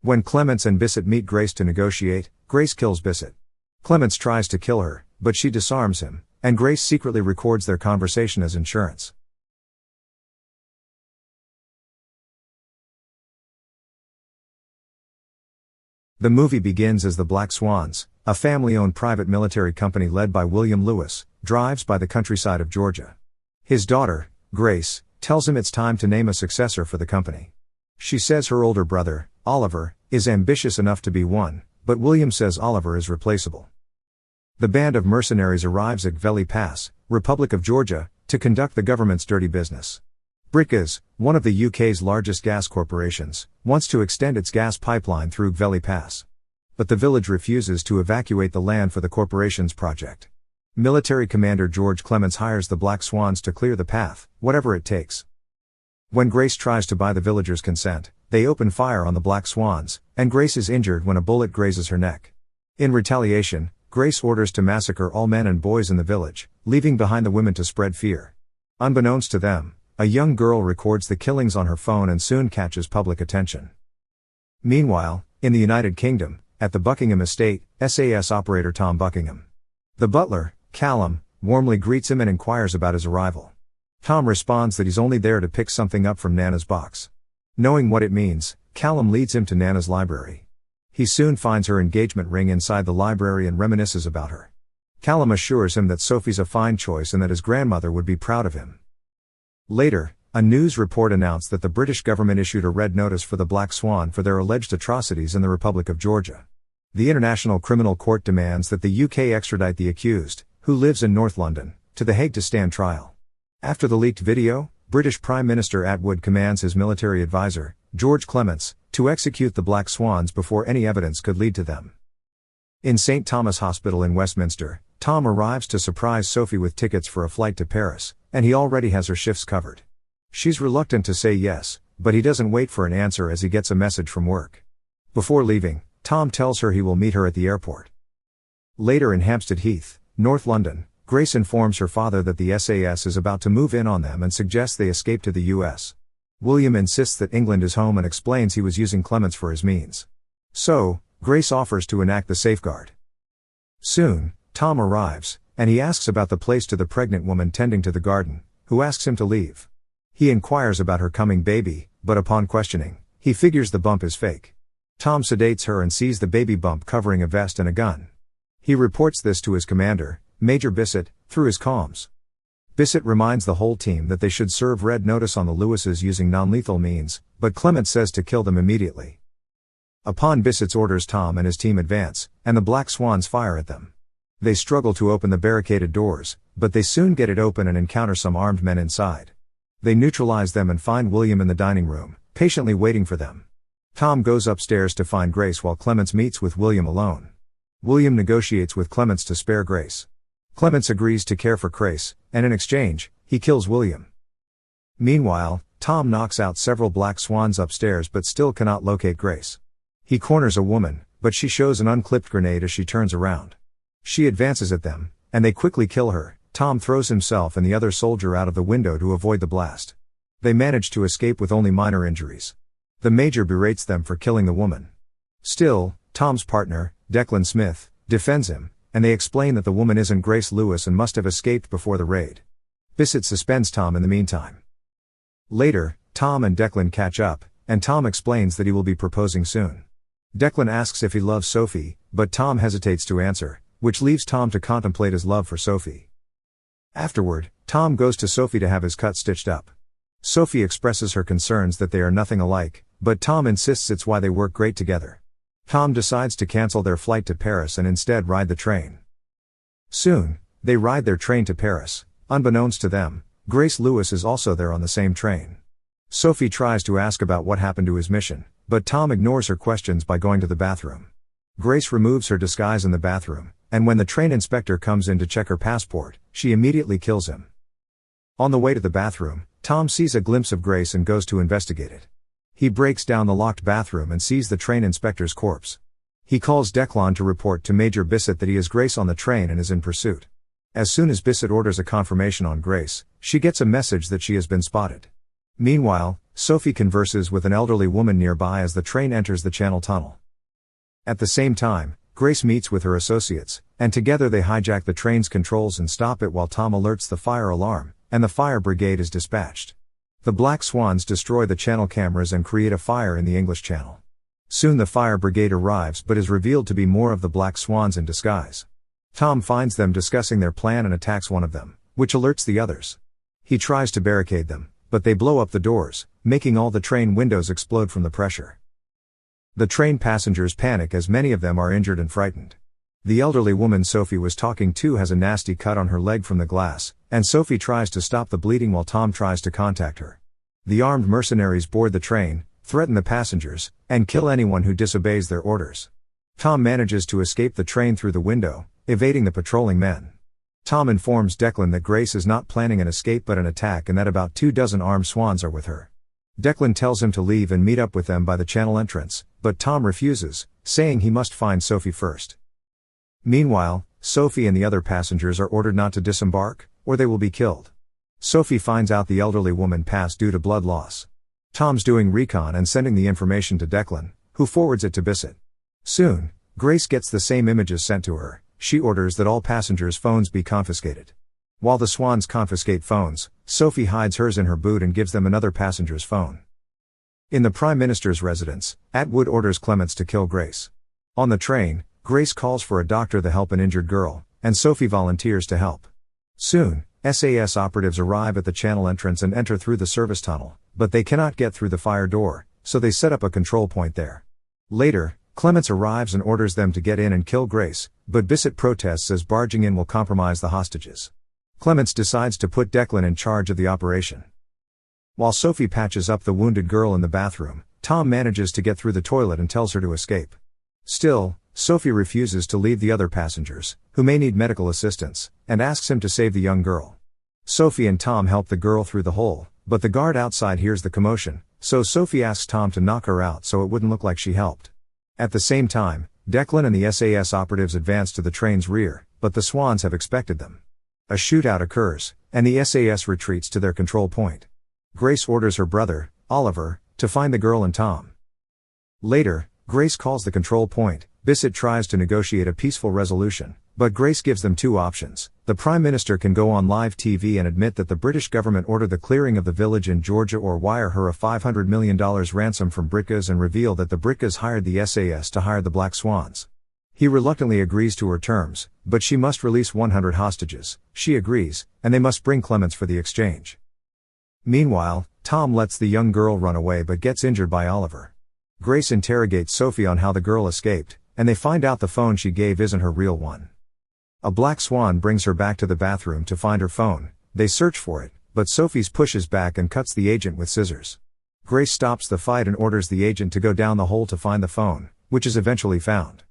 When Clements and Bissett meet Grace to negotiate, Grace kills Bissett. Clements tries to kill her, but she disarms him, and Grace secretly records their conversation as insurance. The movie begins as the Black Swans, a family-owned private military company led by William Lewis, drives by the countryside of Georgia. His daughter, Grace, tells him it's time to name a successor for the company. She says her older brother, Oliver, is ambitious enough to be one, but William says Oliver is replaceable. The band of mercenaries arrives at Valley Pass, Republic of Georgia, to conduct the government's dirty business. Britgas, one of the UK's largest gas corporations, wants to extend its gas pipeline through Valley Pass. But the village refuses to evacuate the land for the corporation's project. Military Commander George Clements hires the Black Swans to clear the path, whatever it takes. When Grace tries to buy the villagers' consent, they open fire on the Black Swans, and Grace is injured when a bullet grazes her neck. In retaliation, Grace orders to massacre all men and boys in the village, leaving behind the women to spread fear. Unbeknownst to them, a young girl records the killings on her phone and soon catches public attention. Meanwhile, in the United Kingdom, at the Buckingham estate, SAS operator Tom Buckingham. The butler, Callum, warmly greets him and inquires about his arrival. Tom responds that he's only there to pick something up from Nana's box. Knowing what it means, Callum leads him to Nana's library. He soon finds her engagement ring inside the library and reminisces about her. Callum assures him that Sophie's a fine choice and that his grandmother would be proud of him. Later, a news report announced that the British government issued a red notice for the Black Swan for their alleged atrocities in the Republic of Georgia. The International Criminal Court demands that the UK extradite the accused, who lives in North London, to The Hague to stand trial. After the leaked video, British Prime Minister Atwood commands his military advisor, George Clements, to execute the Black Swans before any evidence could lead to them. In St. Thomas Hospital in Westminster, Tom arrives to surprise Sophie with tickets for a flight to Paris, and he already has her shifts covered. She's reluctant to say yes, but he doesn't wait for an answer as he gets a message from work. Before leaving, Tom tells her he will meet her at the airport. Later in Hampstead Heath, North London, Grace informs her father that the SAS is about to move in on them and suggests they escape to the US. William insists that England is home and explains he was using Clements for his means. So, Grace offers to enact the safeguard. Soon, Tom arrives, and he asks about the place to the pregnant woman tending to the garden, who asks him to leave. He inquires about her coming baby, but upon questioning, he figures the bump is fake. Tom sedates her and sees the baby bump covering a vest and a gun. He reports this to his commander, Major Bissett, through his comms. Bissett reminds the whole team that they should serve red notice on the Lewises using non-lethal means, but Clement says to kill them immediately. Upon Bissett's orders, Tom and his team advance, and the Black Swans fire at them. They struggle to open the barricaded doors, but they soon get it open and encounter some armed men inside. They neutralize them and find William in the dining room, patiently waiting for them. Tom goes upstairs to find Grace while Clements meets with William alone. William negotiates with Clements to spare Grace. Clements agrees to care for Grace, and in exchange, he kills William. Meanwhile, Tom knocks out several Black Swans upstairs but still cannot locate Grace. He corners a woman, but she shows an unclipped grenade as she turns around. She advances at them, and they quickly kill her. Tom throws himself and the other soldier out of the window to avoid the blast. They manage to escape with only minor injuries. The major berates them for killing the woman. Still, Tom's partner, Declan Smith, defends him, and they explain that the woman isn't Grace Lewis and must have escaped before the raid. Bissett suspends Tom in the meantime. Later, Tom and Declan catch up, and Tom explains that he will be proposing soon. Declan asks if he loves Sophie, but Tom hesitates to answer, which leaves Tom to contemplate his love for Sophie. Afterward, Tom goes to Sophie to have his cut stitched up. Sophie expresses her concerns that they are nothing alike, but Tom insists it's why they work great together. Tom decides to cancel their flight to Paris and instead ride the train. Soon, they ride their train to Paris. Unbeknownst to them, Grace Lewis is also there on the same train. Sophie tries to ask about what happened to his mission, but Tom ignores her questions by going to the bathroom. Grace removes her disguise in the bathroom, and when the train inspector comes in to check her passport, she immediately kills him. On the way to the bathroom, Tom sees a glimpse of Grace and goes to investigate it. He breaks down the locked bathroom and sees the train inspector's corpse. He calls Declan to report to Major Bissett that he has Grace on the train and is in pursuit. As soon as Bissett orders a confirmation on Grace, she gets a message that she has been spotted. Meanwhile, Sophie converses with an elderly woman nearby as the train enters the Channel Tunnel. At the same time, Grace meets with her associates, and together they hijack the train's controls and stop it while Tom alerts the fire alarm, and the fire brigade is dispatched. The Black Swans destroy the channel cameras and create a fire in the English Channel. Soon the fire brigade arrives but is revealed to be more of the Black Swans in disguise. Tom finds them discussing their plan and attacks one of them, which alerts the others. He tries to barricade them, but they blow up the doors, making all the train windows explode from the pressure. The train passengers panic as many of them are injured and frightened. The elderly woman Sophie was talking to has a nasty cut on her leg from the glass, and Sophie tries to stop the bleeding while Tom tries to contact her. The armed mercenaries board the train, threaten the passengers, and kill anyone who disobeys their orders. Tom manages to escape the train through the window, evading the patrolling men. Tom informs Declan that Grace is not planning an escape but an attack and that about 24 armed swans are with her. Declan tells him to leave and meet up with them by the channel entrance, but Tom refuses, saying he must find Sophie first. Meanwhile, Sophie and the other passengers are ordered not to disembark, or they will be killed. Sophie finds out the elderly woman passed due to blood loss. Tom's doing recon and sending the information to Declan, who forwards it to Bissett. Soon, Grace gets the same images sent to her. She orders that all passengers' phones be confiscated. While the swans confiscate phones, Sophie hides hers in her boot and gives them another passenger's phone. In the Prime Minister's residence, Atwood orders Clements to kill Grace. On the train, Grace calls for a doctor to help an injured girl, and Sophie volunteers to help. Soon, SAS operatives arrive at the channel entrance and enter through the service tunnel, but they cannot get through the fire door, so they set up a control point there. Later, Clements arrives and orders them to get in and kill Grace, but Bissett protests as barging in will compromise the hostages. Clements decides to put Declan in charge of the operation. While Sophie patches up the wounded girl in the bathroom, Tom manages to get through the toilet and tells her to escape. Still, Sophie refuses to leave the other passengers, who may need medical assistance, and asks him to save the young girl. Sophie and Tom help the girl through the hole, but the guard outside hears the commotion, so Sophie asks Tom to knock her out so it wouldn't look like she helped. At the same time, Declan and the SAS operatives advance to the train's rear, but the swans have expected them. A shootout occurs, and the SAS retreats to their control point. Grace orders her brother, Oliver, to find the girl and Tom. Later, Grace calls the control point. Bissett tries to negotiate a peaceful resolution, but Grace gives them two options. The Prime Minister can go on live TV and admit that the British government ordered the clearing of the village in Georgia or wire her a $500 million ransom from Britkas and reveal that the Britkas hired the SAS to hire the Black Swans. He reluctantly agrees to her terms, but she must release 100 hostages. She agrees, and they must bring Clements for the exchange. Meanwhile, Tom lets the young girl run away but gets injured by Oliver. Grace interrogates Sophie on how the girl escaped, and they find out the phone she gave isn't her real one. A black swan brings her back to the bathroom to find her phone. They search for it, but Sophie's pushes back and cuts the agent with scissors. Grace stops the fight and orders the agent to go down the hole to find the phone, which is eventually found.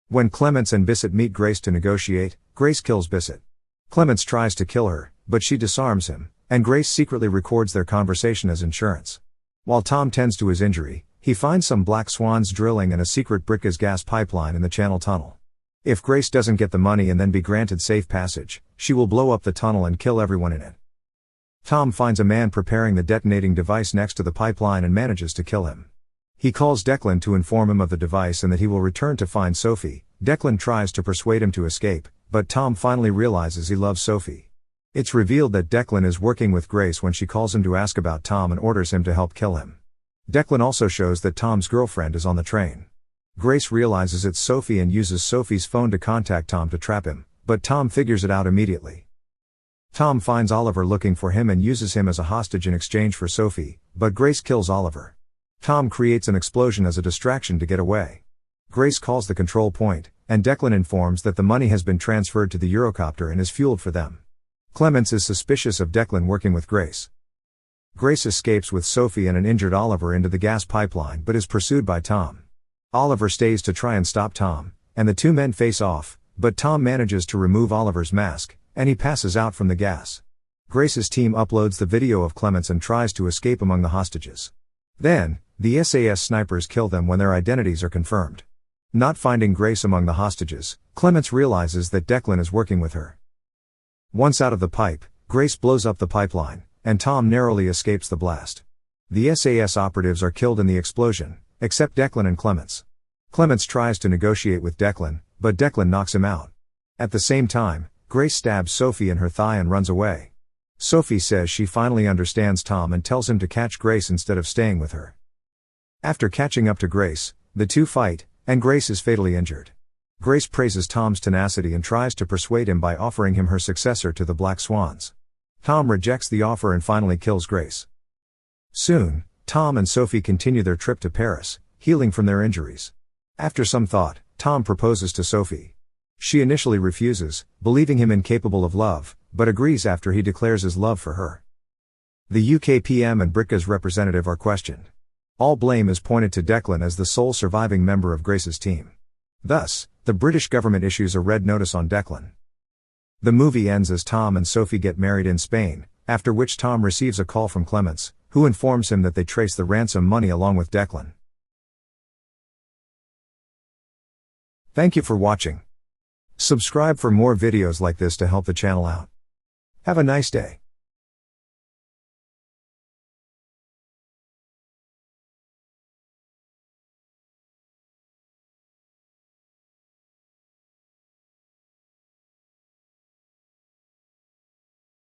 When Clements and Bissett meet Grace to negotiate, Grace kills Bissett. Clements tries to kill her, but she disarms him, and Grace secretly records their conversation as insurance. While Tom tends to his injury, he finds some black swans drilling and a secret Britkas gas pipeline in the Channel Tunnel. If Grace doesn't get the money and then be granted safe passage, she will blow up the tunnel and kill everyone in it. Tom finds a man preparing the detonating device next to the pipeline and manages to kill him. He calls Declan to inform him of the device and that he will return to find Sophie. Declan tries to persuade him to escape, but Tom finally realizes he loves Sophie. It's revealed that Declan is working with Grace when she calls him to ask about Tom and orders him to help kill him. Declan also shows that Tom's girlfriend is on the train. Grace realizes it's Sophie and uses Sophie's phone to contact Tom to trap him, but Tom figures it out immediately. Tom finds Oliver looking for him and uses him as a hostage in exchange for Sophie, but Grace kills Oliver. Tom creates an explosion as a distraction to get away. Grace calls the control point, and Declan informs that the money has been transferred to the Eurocopter and is fueled for them. Clements is suspicious of Declan working with Grace. Grace escapes with Sophie and an injured Oliver into the gas pipeline but is pursued by Tom. Oliver stays to try and stop Tom, and the two men face off, but Tom manages to remove Oliver's mask, and he passes out from the gas. Grace's team uploads the video of Clements and tries to escape among the hostages. Then, the SAS snipers kill them when their identities are confirmed. Not finding Grace among the hostages, Clements realizes that Declan is working with her. Once out of the pipe, Grace blows up the pipeline, and Tom narrowly escapes the blast. The SAS operatives are killed in the explosion, except Declan and Clements. Clements tries to negotiate with Declan, but Declan knocks him out. At the same time, Grace stabs Sophie in her thigh and runs away. Sophie says she finally understands Tom and tells him to catch Grace instead of staying with her. After catching up to Grace, the two fight, and Grace is fatally injured. Grace praises Tom's tenacity and tries to persuade him by offering him her successor to the Black Swans. Tom rejects the offer and finally kills Grace. Soon, Tom and Sophie continue their trip to Paris, healing from their injuries. After some thought, Tom proposes to Sophie. She initially refuses, believing him incapable of love, but agrees after he declares his love for her. The UK PM and Britca's representative are questioned. All blame is pointed to Declan as the sole surviving member of Grace's team. Thus, the British government issues a red notice on Declan. The movie ends as Tom and Sophie get married in Spain, after which Tom receives a call from Clements, who informs him that they trace the ransom money along with Declan. Thank you for watching. Subscribe for more videos like this to help the channel out. Have a nice day.